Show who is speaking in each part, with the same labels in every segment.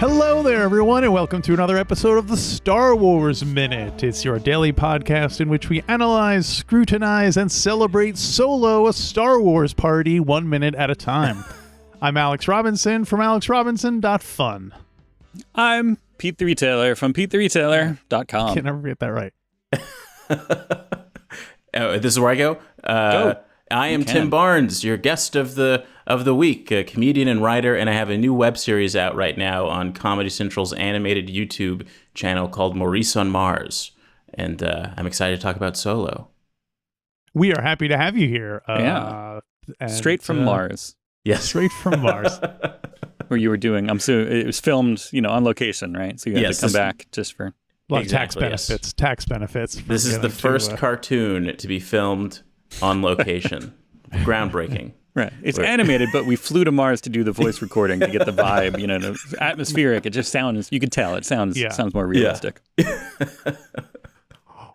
Speaker 1: Hello there, everyone, and welcome to another episode of the Star Wars Minute. It's your daily podcast in which we analyze, scrutinize, and celebrate Solo, a Star Wars party, 1 minute at a time. I'm Alex Robinson from alexrobinson.fun.
Speaker 2: I'm Pete the Retailer from PeteTheRetailer.com.
Speaker 1: Can never get that right.
Speaker 3: This is where I go.
Speaker 2: Go.
Speaker 3: I am Tim Barnes, your guest of the week, a comedian and writer, and I have a new web series out right now on Comedy Central's animated YouTube channel called Maurice on Mars, and I'm excited to talk about Solo.
Speaker 1: We are happy to have you here.
Speaker 2: Straight from Mars.
Speaker 3: Yes,
Speaker 1: straight from Mars.
Speaker 2: Where you were doing, it was filmed, on location, right? So you had to come back just for...
Speaker 1: A lot of tax benefits.
Speaker 3: This is the first cartoon to be filmed on location. Groundbreaking.
Speaker 2: Right. It's animated, but we flew to Mars to do the voice recording to get the vibe, atmospheric. It just sounds, you can tell, it sounds more realistic.
Speaker 1: Yeah.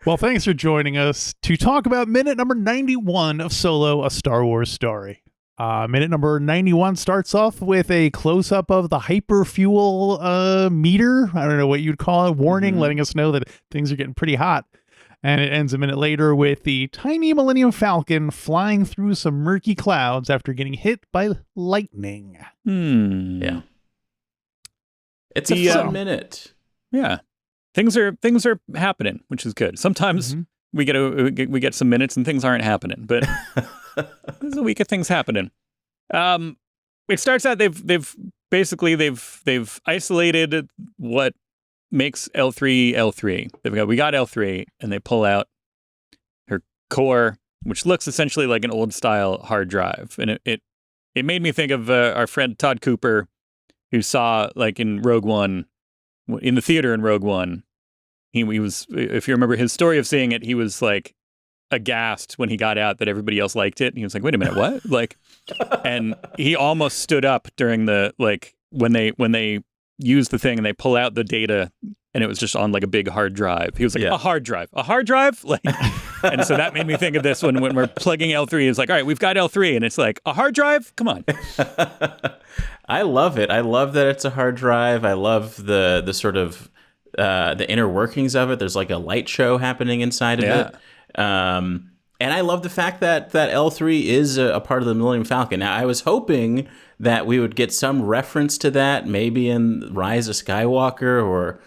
Speaker 1: Well, thanks for joining us to talk about minute number 91 of Solo, a Star Wars story. Minute number 91 starts off with a close-up of the hyperfuel meter. I don't know what you'd call it. Warning, letting us know that things are getting pretty hot. And it ends a minute later with the tiny Millennium Falcon flying through some murky clouds after getting hit by lightning.
Speaker 3: Yeah. It's a fun minute.
Speaker 2: Yeah. Things are happening, which is good. Sometimes we get some minutes and things aren't happening, but there's a week of things happening. It starts out they've isolated what makes L3 L3. We got L3, and they pull out her core, which looks essentially like an old style hard drive. And it made me think of our friend Todd Cooper, who saw in Rogue One, in the theater in Rogue One. He was, if you remember his story of seeing it, he was aghast when he got out that everybody else liked it. And he was like, wait a minute, what? And he almost stood up during the, when they use the thing and they pull out the data and it was just on a big hard drive. He was like, a hard drive? And so that made me think of this when we're plugging L3. It's like, all right, we've got L3 and it's like, a hard drive? Come on.
Speaker 3: I love it. I love that it's a hard drive. I love the sort of the inner workings of it. There's a light show happening inside of it. And I love the fact that L3 is a part of the Millennium Falcon. Now, I was hoping that we would get some reference to that, maybe in Rise of Skywalker or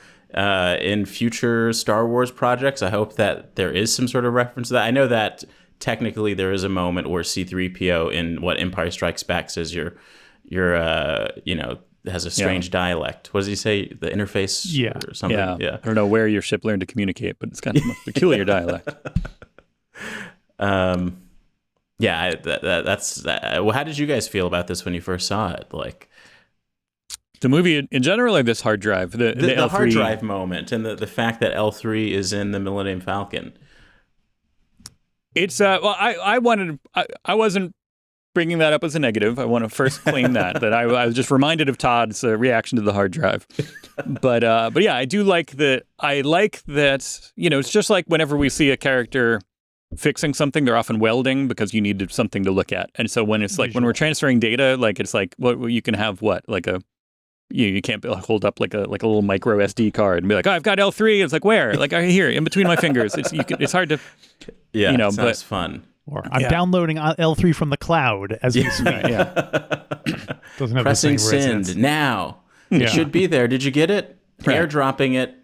Speaker 3: in future Star Wars projects. I hope that there is some sort of reference to that. I know that technically there is a moment where C-3PO in what Empire Strikes Back says you're has a strange dialect. What does he say? The interface or something? Yeah.
Speaker 2: I don't know where your ship learned to communicate, but it's got a peculiar dialect.
Speaker 3: That's well, how did you guys feel about this when you first saw it?
Speaker 2: The movie in general, this hard drive, the L3
Speaker 3: hard drive moment, and the fact that L3 is in the Millennium Falcon.
Speaker 2: It's I wasn't bringing that up as a negative. I want to first claim that I was just reminded of Todd's reaction to the hard drive. But yeah, I do like that. I like that. It's just like whenever we see a character fixing something, they're often welding because you need something to look at. And so when it's when we're transferring data, it's you can have you can't hold up a little micro SD card and be like, oh, I've got L3. It's where? Here, in between my fingers. It's hard to,
Speaker 3: sounds
Speaker 2: but
Speaker 3: fun.
Speaker 1: Or I'm downloading L3 from the cloud as we speak. Doesn't have
Speaker 3: pressing
Speaker 1: the same
Speaker 3: send
Speaker 1: resonance.
Speaker 3: now. It should be there. Did you get it?
Speaker 2: Right.
Speaker 3: Airdropping it.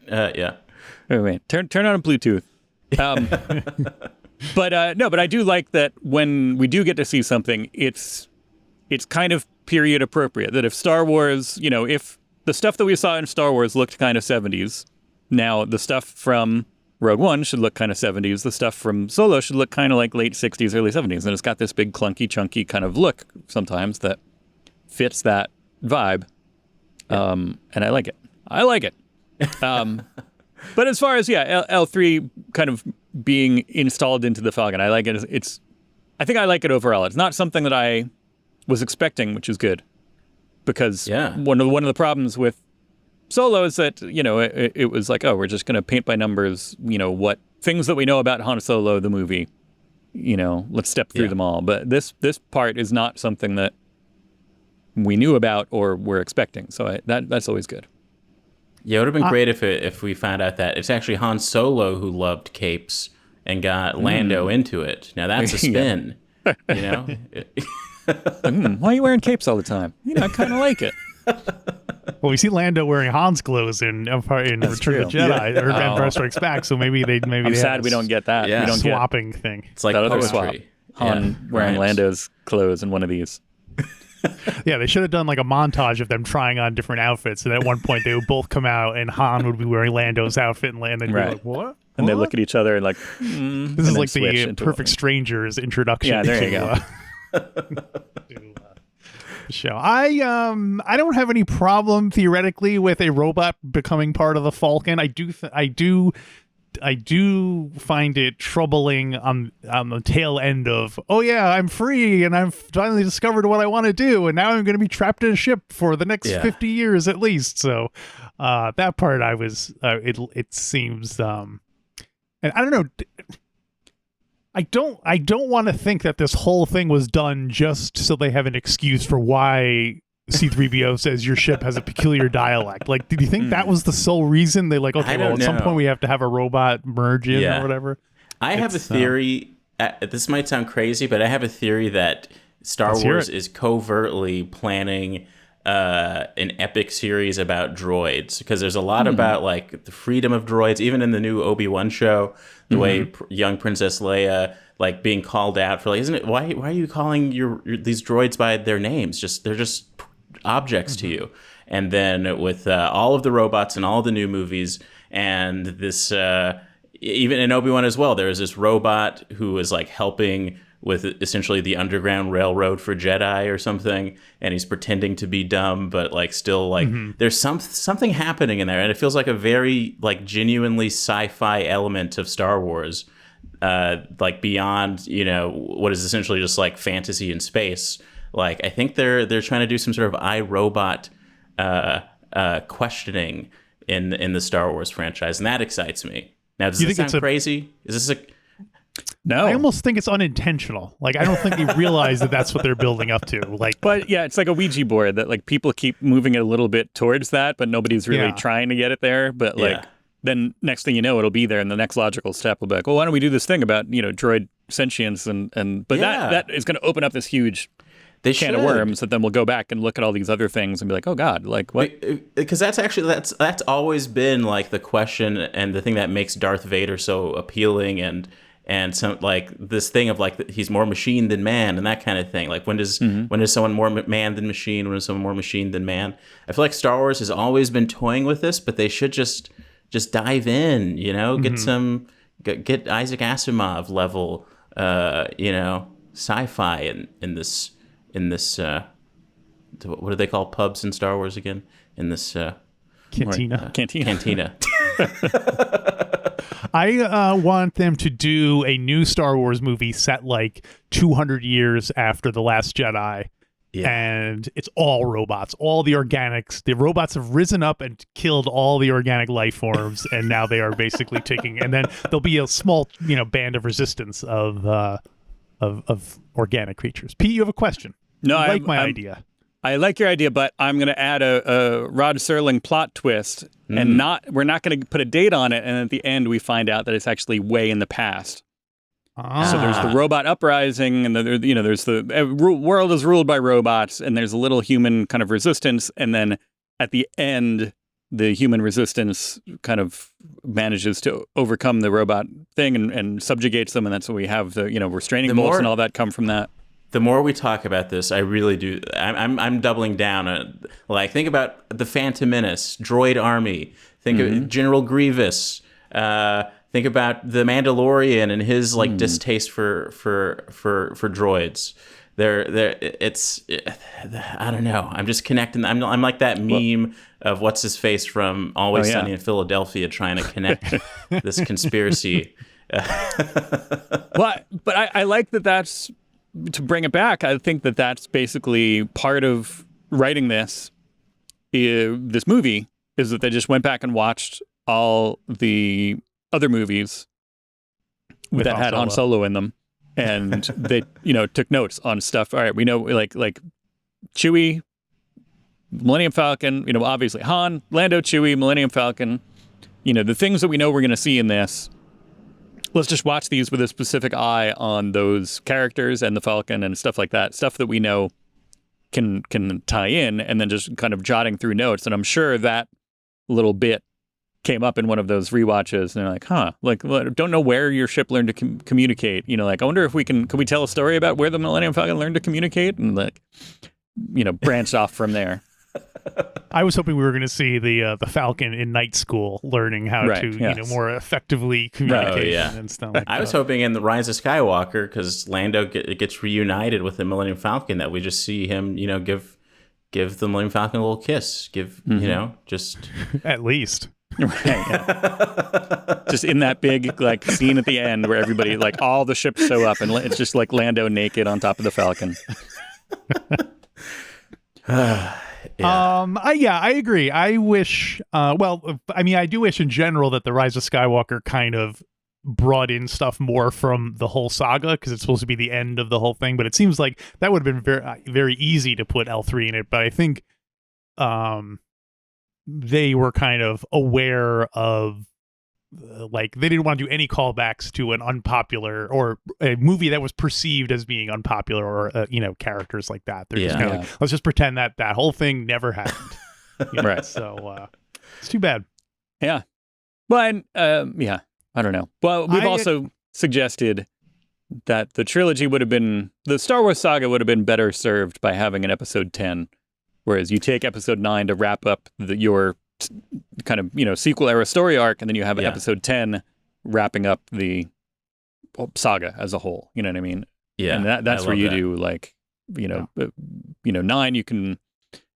Speaker 2: Wait. Turn on Bluetooth. But I do like that when we do get to see something, it's kind of period appropriate. That if Star Wars, if the stuff that we saw in Star Wars looked kind of 70s, now the stuff from Rogue One should look kind of 70s. The stuff from Solo should look kind of like late 60s, early 70s. And it's got this big, clunky, chunky kind of look sometimes that fits that vibe. And I like it. But as far as, L3 kind of being installed into the Falcon, I like it. I think I like it overall. It's not something that I was expecting, which is good. Because one of the problems with Solo is that, it was like, oh, we're just going to paint by numbers, what things that we know about Han Solo, the movie, let's step through them all. But this part is not something that we knew about or were expecting. So that's always good.
Speaker 3: Yeah, it would have been great if we found out that it's actually Han Solo who loved capes and got Lando into it. Now that's a spin, you know?
Speaker 2: Why are you wearing capes all the time? I kind of like it.
Speaker 1: Well, we see Lando wearing Han's clothes in Return of the Jedi or Empire Strikes Back, so maybe
Speaker 2: I'm sad we don't get that.
Speaker 3: Yeah.
Speaker 2: We don't
Speaker 1: swapping thing.
Speaker 3: It's like
Speaker 2: other
Speaker 3: poetry.
Speaker 2: swap. Han wearing Lando's clothes in one of these.
Speaker 1: Yeah, they should have done like a montage of them trying on different outfits, and at one point they would both come out, and Han would be wearing Lando's outfit, and Lando would be like, "What?"
Speaker 2: And they look at each other and like,
Speaker 1: This is like the Perfect Strangers introduction.
Speaker 2: Yeah, there you go.
Speaker 1: Show. I don't have any problem theoretically with a robot becoming part of the Falcon. I do find it troubling on the tail end of, oh yeah, I'm free and I've finally discovered what I want to do, and now I'm going to be trapped in a ship for the next 50 years at least. So that part I was it seems and I don't know. I don't want to think that this whole thing was done just so they have an excuse for why C-3PO says your ship has a peculiar dialect. Like, did you think that was the sole reason? They like, okay, well, at some point we have to have a robot merge in or whatever.
Speaker 3: I have a theory. This might sound crazy, but I have a theory that Star Wars is covertly planning an epic series about droids, because there's a lot about like the freedom of droids, even in the new Obi-Wan show, the way young Princess Leia like being called out for like, isn't it, why are you calling these droids by their names? They're just objects to you. And then with all of the robots in all the new movies, and this even in Obi-Wan as well, there is this robot who is like helping with essentially the Underground Railroad for Jedi or something, and he's pretending to be dumb, but like still like there's something happening in there, and it feels like a very like genuinely sci-fi element of Star Wars, like beyond what is essentially just like fantasy in space. Like I think they're trying to do some sort of iRobot questioning in the Star Wars franchise, and that excites me. Now, does this sound crazy? Is this
Speaker 2: No,
Speaker 1: I almost think it's unintentional. Like, I don't think they realize that that's what they're building up to. Like,
Speaker 2: but yeah, it's like a Ouija board that like people keep moving it a little bit towards that, but nobody's really trying to get it there. But like, then next thing you know, it'll be there, and the next logical step will be like, well, why don't we do this thing about droid sentience but that is going to open up this huge can of worms that then we'll go back and look at all these other things and be like, oh God, like what?
Speaker 3: Because that's always been like the question and the thing that makes Darth Vader so appealing, and some like this thing of like he's more machine than man and that kind of thing. Like when is someone more man than machine? When is someone more machine than man? I feel like Star Wars has always been toying with this, but they should just dive in. Get Isaac Asimov level, sci-fi in this. What do they call pubs in Star Wars again? In this
Speaker 1: cantina.
Speaker 3: Cantina.
Speaker 1: I want them to do a new Star Wars movie set like 200 years after The Last Jedi. Yeah. And it's all robots, all the organics. The robots have risen up and killed all the organic life forms, and now they are basically taking. And then there'll be a small, band of resistance of organic creatures. Pete, you have a question?
Speaker 2: No,
Speaker 1: I like my idea.
Speaker 2: I like your idea, but I'm going to add a Rod Serling plot twist, and we're not going to put a date on it. And at the end, we find out that it's actually way in the past. So there's the robot uprising, and there's the world is ruled by robots, and there's a little human kind of resistance, and then at the end, the human resistance kind of manages to overcome the robot thing and subjugates them, and that's what we have. The restraining bolts and all that come from that.
Speaker 3: The more we talk about this, I really do. I'm doubling down. Like think about the Phantom Menace, Droid Army. Think of General Grievous. Think about the Mandalorian and his like distaste for droids. I don't know. I'm just connecting. I'm like that meme of what's his face from Always Sunny in Philadelphia, trying to connect this conspiracy.
Speaker 2: But I like that. That's to bring it back. I think that's basically part of writing this movie is that they just went back and watched all the other movies that had Han Solo in them, and they took notes on stuff. All right, we know like Chewie Millennium Falcon, obviously Han, Lando, Chewie, Millennium Falcon, the things that we know we're going to see in this. Let's just watch these with a specific eye on those characters and the Falcon and stuff like that. Stuff that we know can tie in, and then just kind of jotting through notes. And I'm sure that little bit came up in one of those rewatches, and they're like, don't know where your ship learned to communicate. I wonder if can we tell a story about where the Millennium Falcon learned to communicate, and branch off from there.
Speaker 1: I was hoping we were going to see the Falcon in night school learning how to more effectively communicate and stuff like that.
Speaker 3: I was hoping in the Rise of Skywalker, because Lando gets reunited with the Millennium Falcon, that we just see him, give the Millennium Falcon a little kiss, just
Speaker 1: at least.
Speaker 2: Right, yeah. Just in that big scene at the end where everybody all the ships show up and it's just Lando naked on top of the Falcon.
Speaker 1: I agree. I wish I do wish in general that the Rise of Skywalker kind of brought in stuff more from the whole saga, because it's supposed to be the end of the whole thing, but it seems like that would have been very very easy to put L3 in it. But I think they were kind of aware of they didn't want to do any callbacks to an unpopular or a movie that was perceived as being unpopular, or characters like that. They're just kind of let's just pretend that whole thing never happened.
Speaker 2: Right.
Speaker 1: So it's too bad.
Speaker 2: Yeah. Well, and I don't know. Well, we've also suggested that the trilogy the Star Wars saga would have been better served by having an episode 10. Whereas you take episode 9 to wrap up your kind of, sequel era story arc, and then you have episode 10 wrapping up the saga as a whole. You know what I mean?
Speaker 3: Yeah.
Speaker 2: And that's where you do 9, you can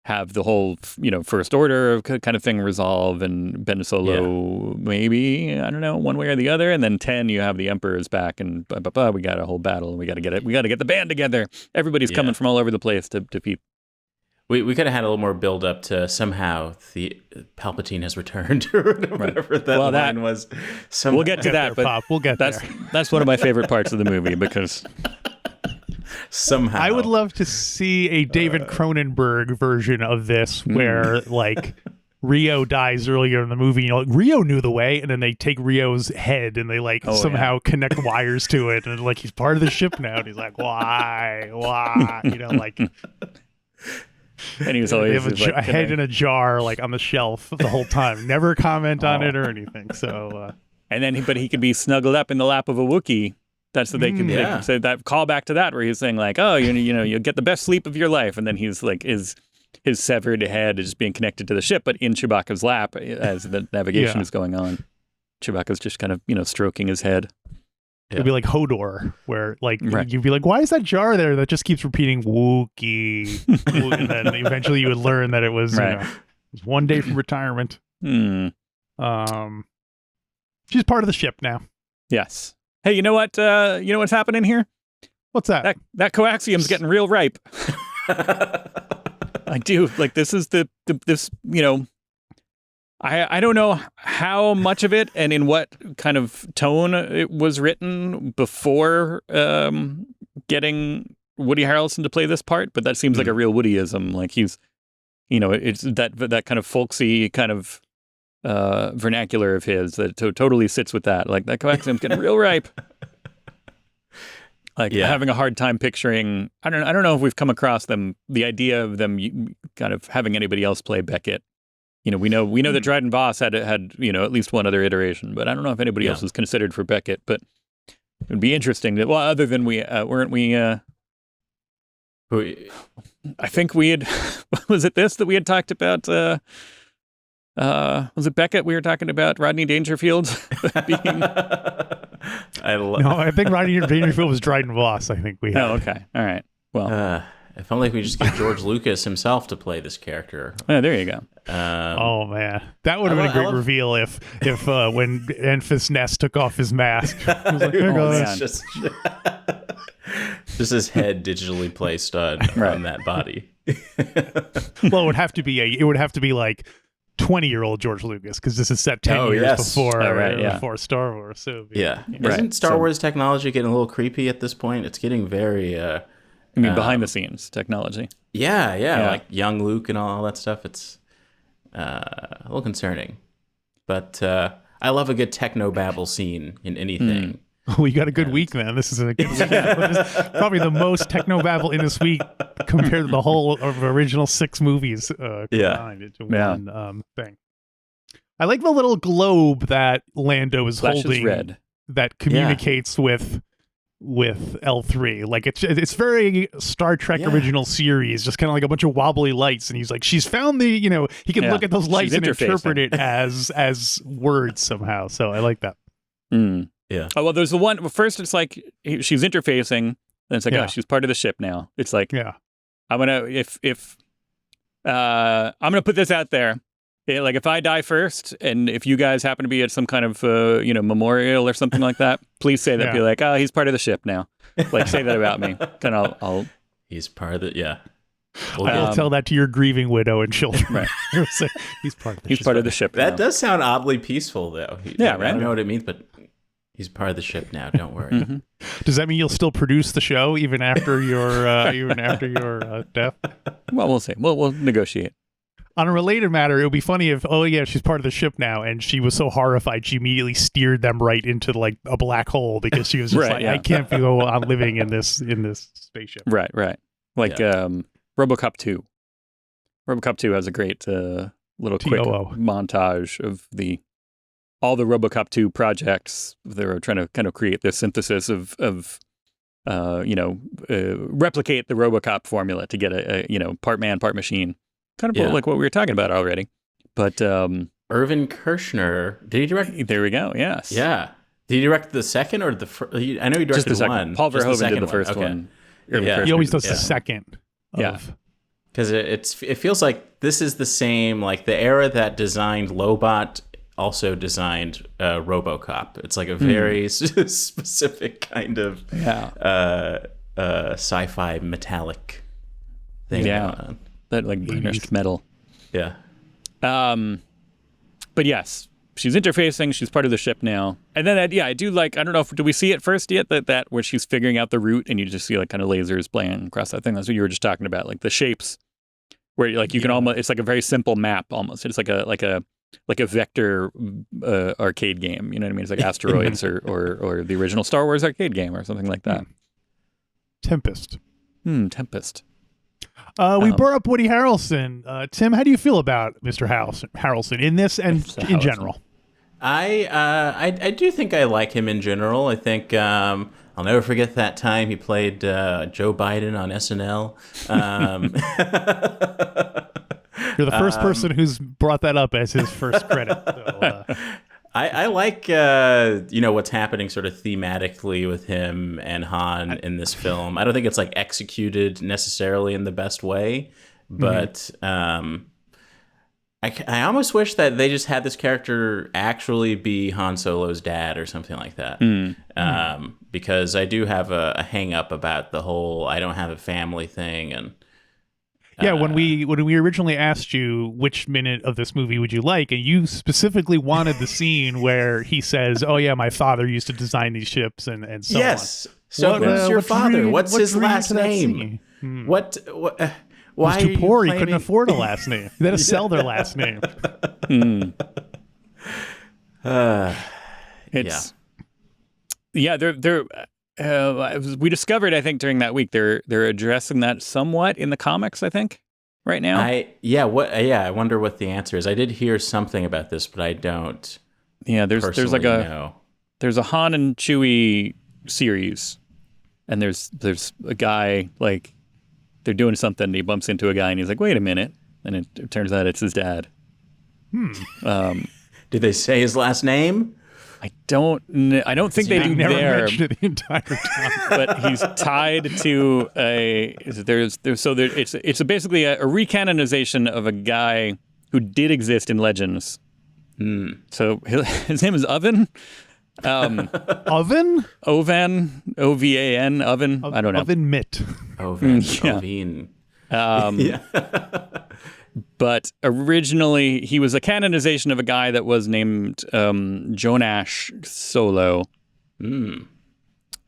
Speaker 2: have the whole, First Order kind of thing resolve, and Ben Solo maybe, I don't know, one way or the other. And then 10, you have the Emperor's back, and we got a whole battle, and we got to get the band together. Everybody's coming from all over the place to defeat.
Speaker 3: We could have had a little more build up to somehow the Palpatine has returned, or whatever that line was.
Speaker 2: We'll get to that, but
Speaker 1: Pop. We'll get there.
Speaker 2: That's one of my favorite parts of the movie, because
Speaker 3: somehow
Speaker 1: I would love to see a David Cronenberg version of this, where Rio dies earlier in the movie. Rio knew the way, and then they take Rio's head and they somehow connect wires to it, and he's part of the ship now. And he's like, why?
Speaker 2: And he was always
Speaker 1: they have a head in a jar on the shelf the whole time, never comment on it or anything. So
Speaker 2: and then he could be snuggled up in the lap of a Wookiee. That's what they can say, that call back to that, where he's saying you'll get the best sleep of your life, and then he's his severed head is being connected to the ship, but in Chewbacca's lap as the navigation is going on. Chewbacca's just kind of stroking his head.
Speaker 1: It'd be like Hodor, where you'd be like, why is that jar there that just keeps repeating Wookiee? And then eventually you would learn that it was, it was one day from retirement.
Speaker 2: Hmm.
Speaker 1: She's part of the ship now.
Speaker 2: Yes. Hey, you know what? You know what's happening here?
Speaker 1: What's that?
Speaker 2: That coaxium's getting real ripe. I do. This is this. I don't know how much of it and in what kind of tone it was written before getting Woody Harrelson to play this part, but that seems like a real Woodyism. He's, it's that kind of folksy kind of vernacular of his that totally sits with that. That coaxium's getting real ripe. Having a hard time picturing. I don't know if we've come across the idea of them kind of having anybody else play Beckett. We know that Dryden Voss had at least one other iteration, but I don't know if anybody else was considered for Beckett. But it would be interesting that, other than weren't we? I think we had. Was it this that we had talked about? Was it Beckett? We were talking about Rodney Dangerfield being.
Speaker 1: No, I think Rodney Dangerfield was Dryden Voss. I think we had.
Speaker 2: Oh, okay. All right. Well.
Speaker 3: If only we just get George Lucas himself to play this character.
Speaker 2: Oh, there you go.
Speaker 1: Oh man, that would have been a great reveal if when Enfys Nest took off his mask, he was like, "Here goes."
Speaker 3: Just his head digitally placed on that body.
Speaker 1: Well, it would have to be 20-year-old George Lucas, because this is set 10 years before Star Wars. So
Speaker 3: isn't Star Wars technology getting a little creepy at this point? It's getting very.
Speaker 2: I mean, behind the scenes technology.
Speaker 3: Yeah, like young Luke and all that stuff. It's a little concerning. But I love a good technobabble scene in anything.
Speaker 1: Oh, you got a good week, man. This is a good week. This is probably the most technobabble in this week compared to the whole of original 6 movies combined into one thing. I like the little globe that Lando is holding
Speaker 2: red.
Speaker 1: That communicates with L3. Like it's very Star Trek original series, just kind of like a bunch of wobbly lights, and he's like, she's found the, he can look at those lights and interpret it as words somehow. So I like that.
Speaker 3: Yeah.
Speaker 2: Oh, well, there's the one. Well, first, it's like she's interfacing, then it's like, oh, she's part of the ship now. It's like, I'm gonna I'm gonna put this out there. Like if I die first, and if you guys happen to be at some kind of memorial or something like that, please say that. Be like, oh, he's part of the ship now. Like say that about me. Then I'll.
Speaker 3: He's part of the
Speaker 1: I'll tell that to your grieving widow and children.
Speaker 2: Right.
Speaker 1: He's part of the
Speaker 2: ship. He's part of the ship.
Speaker 3: That does sound oddly peaceful, though.
Speaker 2: Right.
Speaker 3: I don't know what it means, but he's part of the ship now. Don't worry.
Speaker 1: Does that mean you'll still produce the show even after your death?
Speaker 2: Well, we'll see. We'll negotiate.
Speaker 1: On a related matter, it would be funny if, she's part of the ship now, and she was so horrified she immediately steered them right into like a black hole because she was just I can't go on living in this spaceship.
Speaker 2: Right. Like RoboCop 2. RoboCop 2 has a great little quick montage of all the RoboCop 2 projects. They were trying to kind of create this synthesis of replicate the RoboCop formula to get a part man, part machine. Kind of like what we were talking about already. But
Speaker 3: Irvin Kershner, did he direct?
Speaker 2: There we go, yes.
Speaker 3: Yeah. Did he direct the second or the first? I know he directed
Speaker 2: just the second
Speaker 3: one.
Speaker 2: Paul Verhoeven did the first one.
Speaker 1: He always does the second.
Speaker 3: Because it feels like this is the same, like the era that designed Lobot also designed RoboCop. It's like a very specific kind of sci-fi metallic thing going on.
Speaker 2: That like burnished metal.
Speaker 3: Yeah.
Speaker 2: But yes, she's interfacing. She's part of the ship now. And then, I do like, I don't know do we see it first yet? That where she's figuring out the route and you just see like kind of lasers playing across that thing. That's what you were just talking about. Like the shapes where like you can almost, it's like a very simple map almost. It's like a vector arcade game. You know what I mean? It's like Asteroids or the original Star Wars arcade game or something like that.
Speaker 1: Tempest.
Speaker 2: Tempest.
Speaker 1: We brought up Woody Harrelson. Tim, how do you feel about Mr. Harrelson in this and in general?
Speaker 3: I do think I like him in general. I think I'll never forget that time he played Joe Biden on SNL.
Speaker 1: You're the first person who's brought that up as his first credit. So,
Speaker 3: I like what's happening sort of thematically with him and Han in this film. I don't think it's like executed necessarily in the best way, but I almost wish that they just had this character actually be Han Solo's dad or something like that. Because I do have a hang up about the whole I don't have a family thing. And
Speaker 1: when we originally asked you which minute of this movie would you like, and you specifically wanted the scene where he says, "Oh yeah, my father used to design these ships," and so on.
Speaker 3: Yes. So who's your father? What's his last name? What? Why
Speaker 1: he was too poor? He couldn't afford a last name. They had to sell their last name.
Speaker 2: They're. We discovered, I think, during that week they're addressing that somewhat in the comics. I think right now.
Speaker 3: I wonder what the answer is. I did hear something about this, but I don't.
Speaker 2: Yeah, there's like there's a Han and Chewie series, and there's a guy like they're doing something. And he bumps into a guy, and he's like, "Wait a minute!" And it turns out it's his dad.
Speaker 3: Did they say his last name?
Speaker 2: I don't think they do
Speaker 1: never
Speaker 2: there.
Speaker 1: mentioned it the entire time.
Speaker 2: But he's tied to it's basically a recanonization of a guy who did exist in Legends. So his name is Oven.
Speaker 1: Oven?
Speaker 2: Ovan, O-V-A-N, Oven. I don't know.
Speaker 1: Oven Mitt.
Speaker 3: Ovin.
Speaker 2: But originally, he was a canonization of a guy that was named Jonash Solo.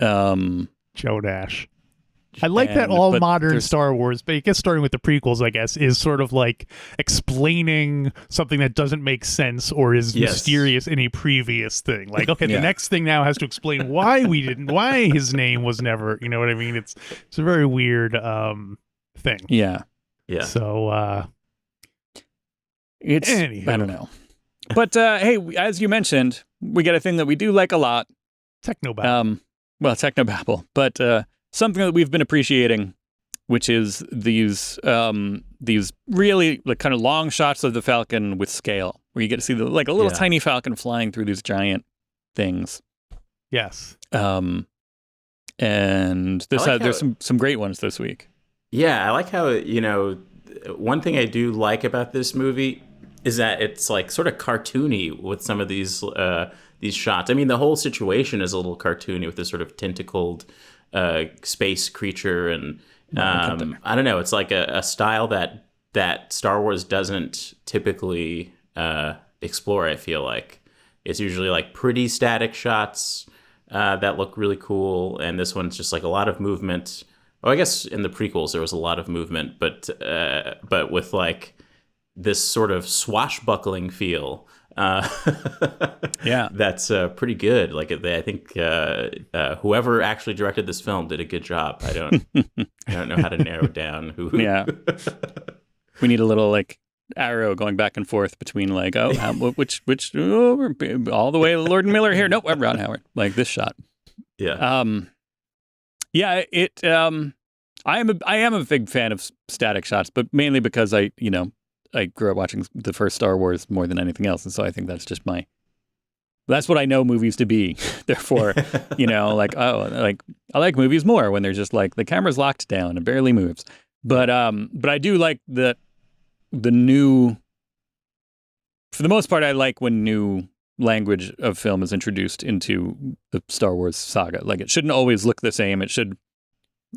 Speaker 1: Jonash. I like that all
Speaker 2: but
Speaker 1: modern
Speaker 2: there's-
Speaker 1: Star Wars, but I guess starting with the prequels, I guess, is sort of like explaining something that doesn't make sense or is mysterious in a previous thing. Like, okay, the next thing now has to explain why his name was never, you know what I mean? It's a very weird thing.
Speaker 2: Yeah.
Speaker 3: Yeah.
Speaker 1: So
Speaker 2: It's,
Speaker 1: anywho.
Speaker 2: I don't know. But hey, as you mentioned, we get a thing that we do like a lot.
Speaker 1: Technobabble.
Speaker 2: Technobabble, but something that we've been appreciating, which is these really like kind of long shots of the Falcon with scale, where you get to see a little tiny Falcon flying through these giant things.
Speaker 1: Yes.
Speaker 2: And there's some great ones this week.
Speaker 3: Yeah, I like how, one thing I do like about this movie is that it's like sort of cartoony with some of these shots. I mean, the whole situation is a little cartoony with this sort of tentacled space creature, and I don't know. It's like a style that Star Wars doesn't typically explore. I feel like it's usually like pretty static shots that look really cool, and this one's just like a lot of movement. Oh, I guess in the prequels there was a lot of movement, but with like this sort of swashbuckling feel.
Speaker 2: Yeah,
Speaker 3: that's pretty good. Like I think whoever actually directed this film did a good job. I don't know how to narrow down who.
Speaker 2: Yeah, we need a little like arrow going back and forth between like which all the way to Lord and Miller here. Nope, I'm Ron Howard. Like this shot.
Speaker 3: Yeah.
Speaker 2: Yeah. I am a big fan of static shots, but mainly because I grew up watching the first Star Wars more than anything else. And so I think that's just that's what I know movies to be. Therefore, I like movies more when they're just like the camera's locked down and barely moves. But I do like the new, for the most part, I like when new language of film is introduced into the Star Wars saga. Like it shouldn't always look the same. It should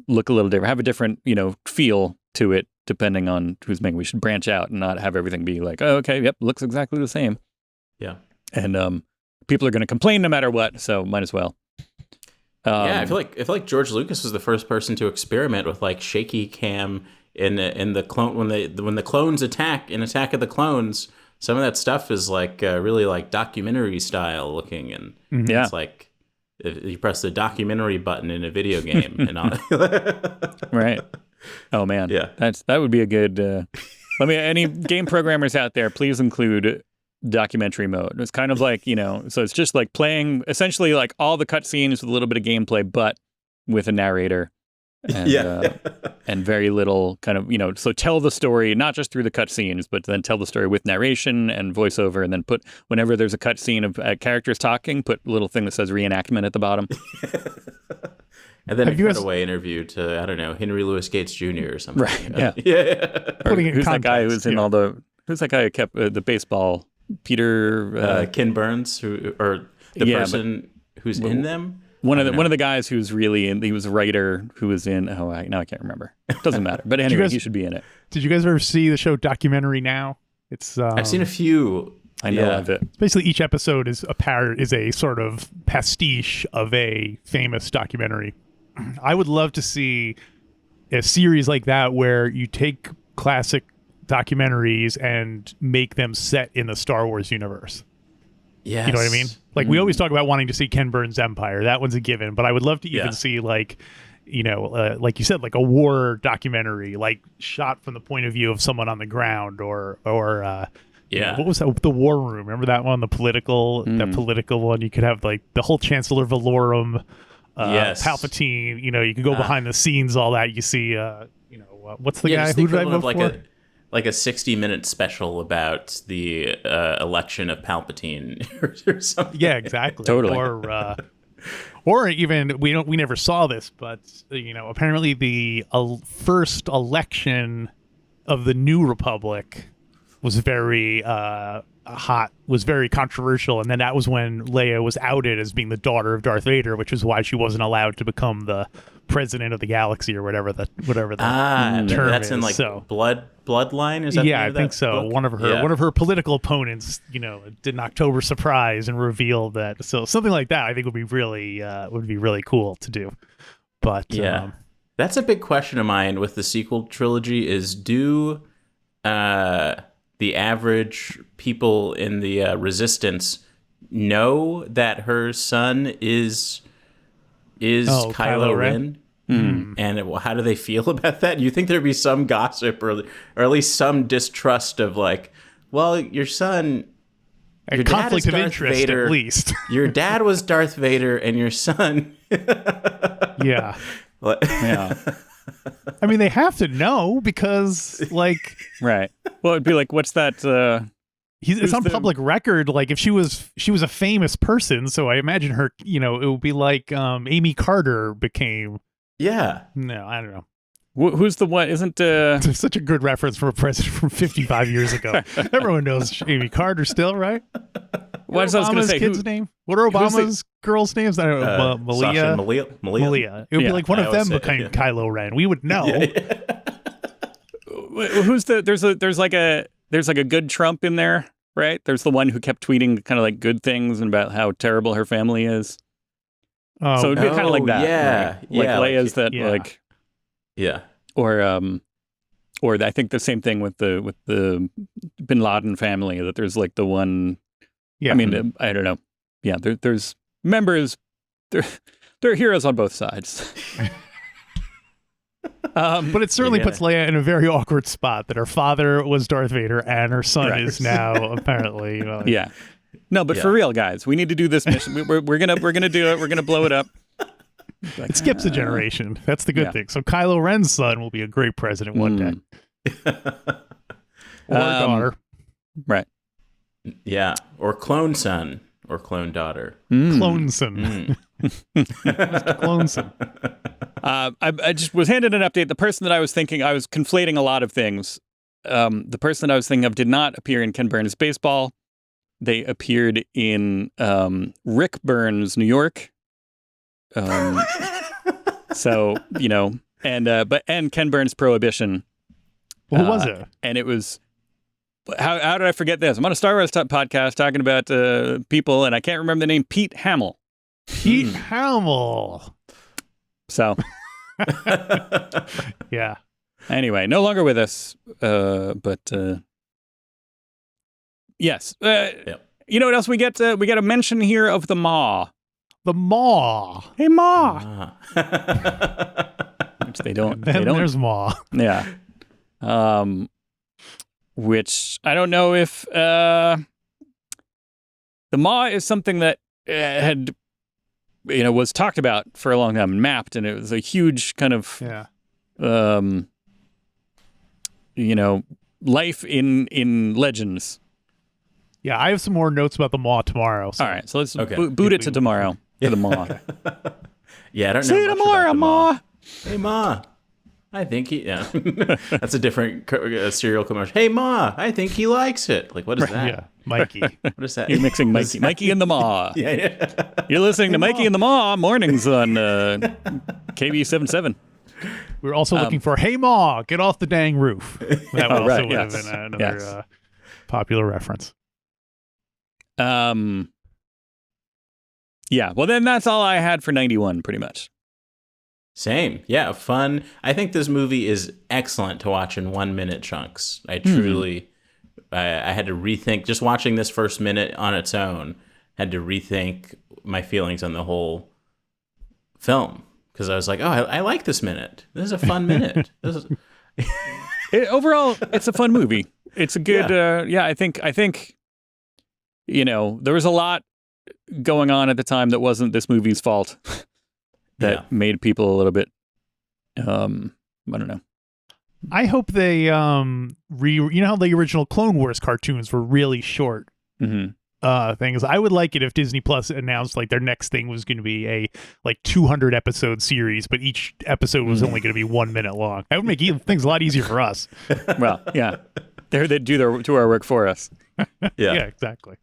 Speaker 2: look a little different, have a different, feel to it, depending on who's making. We should branch out and not have everything be like, oh, okay, yep, looks exactly the same.
Speaker 3: Yeah.
Speaker 2: And people are going to complain no matter what, so might as well.
Speaker 3: I feel like George Lucas was the first person to experiment with like shaky cam in the clone when the clones attack in Attack of the Clones. Some of that stuff is like really like documentary style looking, and it's like if you press the documentary button in a video game and all.
Speaker 2: Right. Oh man,
Speaker 3: yeah,
Speaker 2: that would be a good. Any game programmers out there, please include documentary mode. It's kind of like so it's just like playing essentially like all the cutscenes with a little bit of gameplay, but with a narrator, and and very little kind of so tell the story not just through the cutscenes, but then tell the story with narration and voiceover, and then put whenever there's a cutscene of characters talking, put a little thing that says reenactment at the bottom.
Speaker 3: And then a cutaway interview to, I don't know, Henry Louis Gates Jr. or something.
Speaker 2: Right, yeah.
Speaker 3: Yeah.
Speaker 2: Who's that guy who's in all the... Who's that guy who kept the baseball? Peter...
Speaker 3: Ken Burns, person who's in them?
Speaker 2: One of the guys who's really in... He was a writer who was in... now I can't remember. Doesn't matter. But anyway, he should be in it.
Speaker 1: Did you guys ever see the show Documentary Now? It's
Speaker 3: I've seen a few...
Speaker 2: I know of it.
Speaker 1: Basically, each episode is a sort of pastiche of a famous documentary. I would love to see a series like that where you take classic documentaries and make them set in the Star Wars universe.
Speaker 3: Yes.
Speaker 1: You know what I mean? Like we always talk about wanting to see Ken Burns' Empire. That one's a given. But I would love to even see like you said, like a war documentary, like shot from the point of view of someone on the ground or what was that? The War Room. Remember that one? That political one. You could have like the whole Chancellor Valorum, Palpatine. You can go behind the scenes, all that. You see, what's the guy? Who did I vote for?
Speaker 3: Like a 60-minute special about the election of Palpatine or something.
Speaker 1: Yeah, exactly.
Speaker 2: Totally.
Speaker 1: Or even we never saw this, but apparently the first election of the New Republic was very hot, was very controversial, and then that was when Leia was outed as being the daughter of Darth Vader, which is why she wasn't allowed to become the president of the galaxy or whatever the term
Speaker 3: that's
Speaker 1: is.
Speaker 3: in like Bloodline. Is that
Speaker 1: I think so.
Speaker 3: Book?
Speaker 1: One of her political opponents, did an October surprise and revealed that. So something like that, I think would be really cool to do. But
Speaker 3: That's a big question of mine with the sequel trilogy is do the average people in the Resistance know that her son is Kylo Ren? And how do they feel about that? You think there'd be some gossip or at least some distrust of like, well, your son, your
Speaker 1: conflict
Speaker 3: dad is
Speaker 1: of
Speaker 3: Darth
Speaker 1: interest,
Speaker 3: Vader.
Speaker 1: at least.
Speaker 3: Your dad was Darth Vader, and your son.
Speaker 1: Yeah.
Speaker 2: Yeah.
Speaker 1: I mean, they have to know because, like,
Speaker 2: Right. Well, it'd be like, what's that?
Speaker 1: it's on public record. Like, if she was a famous person, so I imagine her. You know, it would be like Amy Carter became.
Speaker 3: Yeah.
Speaker 1: No, I don't know.
Speaker 2: Who's the one? Isn't
Speaker 1: It's such a good reference from a president from 55 years ago. Everyone knows Amy Carter still, right?
Speaker 2: what was I going to say?
Speaker 1: Kid's name? What are Obama's girls' names? I don't know.
Speaker 3: Sasha,
Speaker 1: Malia.
Speaker 3: Malia.
Speaker 1: It would be like one
Speaker 3: I
Speaker 1: of them
Speaker 3: always say,
Speaker 1: became
Speaker 3: yeah.
Speaker 1: Kylo Ren. We would know.
Speaker 2: Who's the? There's like a good Trump in there, right? There's the one who kept tweeting kind of like good things and about how terrible her family is.
Speaker 1: Oh,
Speaker 2: So it'd be kind of like that.
Speaker 3: Yeah.
Speaker 2: Right? Like
Speaker 3: Yeah,
Speaker 2: Leia's that
Speaker 1: yeah.
Speaker 2: like,
Speaker 3: Yeah.
Speaker 2: or I think the same thing with the Bin Laden family. That there's like the one.
Speaker 1: yeah.
Speaker 2: I mean, I don't know. Yeah, there's members. There are heroes on both sides.
Speaker 1: But it certainly
Speaker 3: Yeah.
Speaker 1: puts Leia in a very awkward spot that her father was Darth Vader and her son
Speaker 2: Right.
Speaker 1: is now apparently, you know.
Speaker 2: Yeah. No, but for real, guys, we need to do this mission. We're gonna do it. We're gonna blow it up. Like,
Speaker 1: It skips a generation. That's the good
Speaker 2: Yeah.
Speaker 1: thing. So Kylo Ren's son will be a great president one day. Or daughter.
Speaker 2: Right.
Speaker 3: Yeah. Or clone son or clone daughter.
Speaker 1: Clone son. Clone son.
Speaker 2: I just was handed an update. The person that I was thinking, I was conflating a lot of things. The person that I was thinking of did not appear in Ken Burns' Baseball. They appeared in Rick Burns' New York. So, you know, and Ken Burns' Prohibition.
Speaker 1: Who was it?
Speaker 2: And it was, how did I forget this? I'm on a Star Wars podcast talking about people, and I can't remember the name, Pete Hamill.
Speaker 1: Pete Hamill.
Speaker 2: So,
Speaker 1: Yeah.
Speaker 2: anyway, no longer with us, but yes.
Speaker 3: Yep.
Speaker 2: You know what else we get? We get a mention here of the Maw.
Speaker 1: The Maw.
Speaker 2: Hey, Maw.
Speaker 3: Ah.
Speaker 2: Which they don't.
Speaker 1: Then
Speaker 2: They don't.
Speaker 1: there's Maw.
Speaker 2: Yeah. Which I don't know if the Maw is something that had, you know, was talked about for a long time and mapped, and it was a huge kind of,
Speaker 1: Yeah.
Speaker 2: you know, life in Legends.
Speaker 1: Yeah, I have some more notes about the Maw tomorrow. So.
Speaker 2: All right, so let's
Speaker 3: Okay.
Speaker 2: boot it to tomorrow for the Maw.
Speaker 3: Yeah, I don't know.
Speaker 2: See you
Speaker 3: much
Speaker 2: tomorrow,
Speaker 3: about the
Speaker 2: Ma.
Speaker 3: Hey, Ma. I think he. Yeah, that's a different cereal commercial. Hey, Ma. I think he likes it. Like, what is that?
Speaker 1: Yeah, Mikey.
Speaker 3: What is that?
Speaker 2: You're mixing Mikey and the Maw.
Speaker 3: Yeah.
Speaker 2: You're listening to Mikey and the Maw mornings on KB77.
Speaker 1: We were also looking for "Hey Ma, get off the dang roof." That also
Speaker 2: right,
Speaker 1: would have
Speaker 2: yes.
Speaker 1: been another
Speaker 2: Yes.
Speaker 1: popular reference.
Speaker 2: Yeah, well then that's all I had for 91 pretty much.
Speaker 3: Same. Yeah, fun. I think this movie is excellent to watch in 1 minute chunks. I truly, I had to rethink, just watching this first minute on its own, had to rethink my feelings on the whole film. Because I was like, oh, I like this minute. This is a fun minute. This is...
Speaker 2: Overall, it's a fun movie. It's a good, I think, you know, there was a lot going on at the time that wasn't this movie's fault that made people a little bit, I don't know.
Speaker 1: I hope they you know how the original Clone Wars cartoons were really short things. I would like it if Disney Plus announced like their next thing was going to be a like 200 episode series, but each episode was only going to be 1 minute long. That would make things a lot easier for us.
Speaker 2: Well, yeah, they do our work for us.
Speaker 1: Yeah, exactly.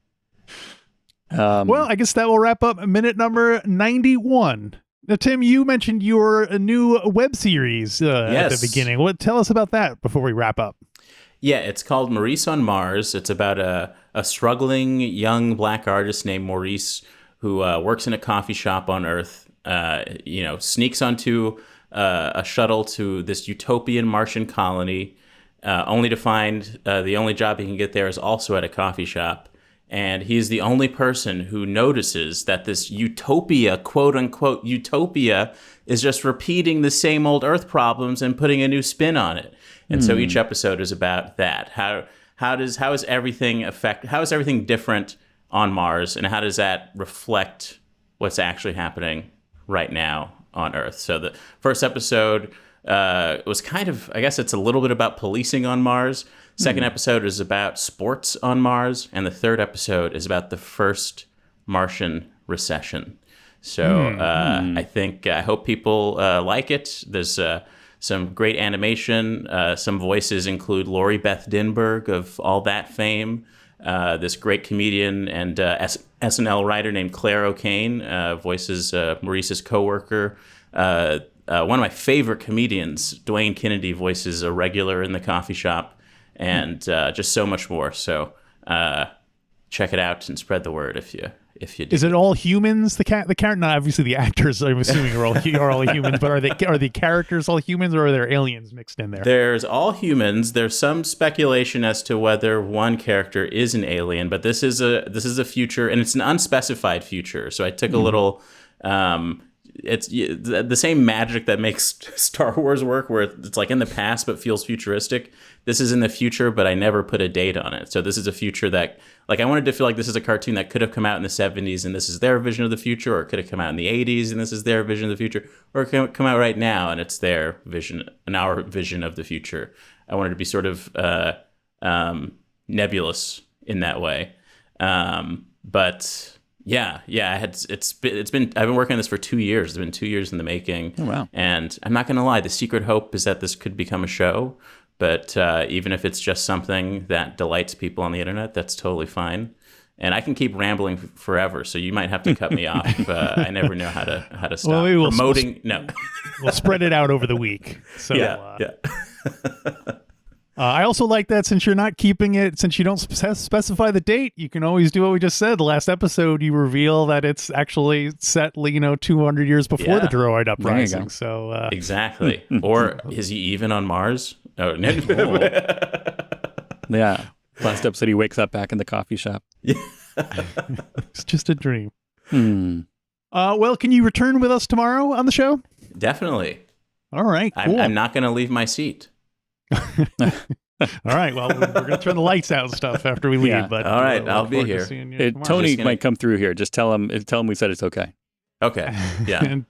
Speaker 2: Well,
Speaker 1: Well, I guess that will wrap up minute number 91. Now, Tim, you mentioned your new web series at the beginning. Tell us about that before we wrap up.
Speaker 3: Yeah, it's called Maurice on Mars. It's about a struggling young black artist named Maurice who works in a coffee shop on Earth, sneaks onto a shuttle to this utopian Martian colony, only to find the only job he can get there is also at a coffee shop. And he's the only person who notices that this utopia, quote unquote utopia, is just repeating the same old Earth problems and putting a new spin on it. And so each episode is about that. How is everything different on Mars, and how does that reflect what's actually happening right now on Earth? So the first episode was kind of, I guess it's a little bit about policing on Mars. Second episode is about sports on Mars, and the third episode is about the first Martian recession. So I hope people like it. There's some great animation. Some voices include Lori Beth Dinberg of All That fame, this great comedian and SNL writer named Claire O'Kane, voices Maurice's coworker. One of my favorite comedians, Dwayne Kennedy, voices a regular in the coffee shop, and just so much more. So check it out and spread the word if you do.
Speaker 1: Is it all humans? The character, not obviously the actors. I'm assuming are all humans, but are the characters all humans, or are there aliens mixed in there?
Speaker 3: There's all humans. There's some speculation as to whether one character is an alien, but this is a future, and it's an unspecified future. So I took a little. It's the same magic that makes Star Wars work, where it's like in the past but feels futuristic. This is in the future, but I never put a date on it. So this is a future that, like, I wanted to feel like this is a cartoon that could have come out in the 70s and this is their vision of the future, or it could have come out in the 80s and this is their vision of the future, or it could come out right now and it's their vision and our vision of the future. I wanted to be sort of nebulous in that way. But yeah, I've been working on this for 2 years. It's been 2 years in the making.
Speaker 2: Oh, wow.
Speaker 3: And I'm not going to lie, the secret hope is that this could become a show. But even if it's just something that delights people on the internet, that's totally fine. And I can keep rambling forever, so you might have to cut me off. I never know how to stop promoting. No,
Speaker 1: we'll spread it out over the week. So
Speaker 3: yeah.
Speaker 1: I also like that since you're not keeping it, since you don't specify the date, you can always do what we just said. The last episode, you reveal that it's actually set, 200 years before the droid uprising. So
Speaker 3: exactly. Or is he even on Mars? Oh, no.
Speaker 2: Yeah. Last episode, he wakes up back in the coffee shop.
Speaker 1: It's just a dream. Well, can you return with us tomorrow on the show?
Speaker 3: Definitely.
Speaker 1: All right. Cool.
Speaker 3: I'm not going to leave my seat.
Speaker 1: All right. Well, we're going to turn the lights out and stuff after we leave.
Speaker 2: Yeah.
Speaker 1: But
Speaker 3: all right, I'll be here.
Speaker 2: Tony might come through here. Just tell him we said it's okay.
Speaker 3: Okay. Yeah.
Speaker 1: And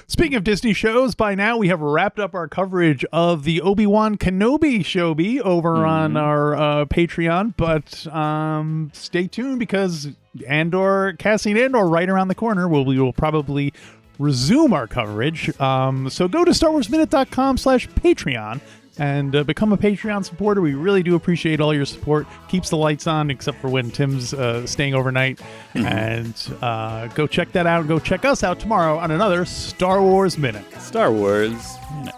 Speaker 1: speaking of Disney shows, by now we have wrapped up our coverage of the Obi-Wan Kenobi showbie over on our Patreon. But stay tuned, because Cassian Andor right around the corner. We will probably resume our coverage. So go to StarWarsMinute.com/Patreon and become a Patreon supporter. We really do appreciate all your support. Keeps the lights on, except for when Tim's staying overnight. And go check that out. Go check us out tomorrow on another Star Wars Minute.
Speaker 2: Star Wars Minute.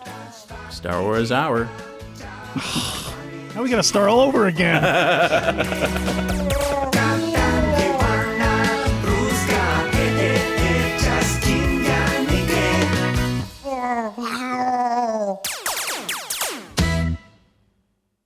Speaker 3: Star Wars Hour.
Speaker 1: Now we got to start all over again.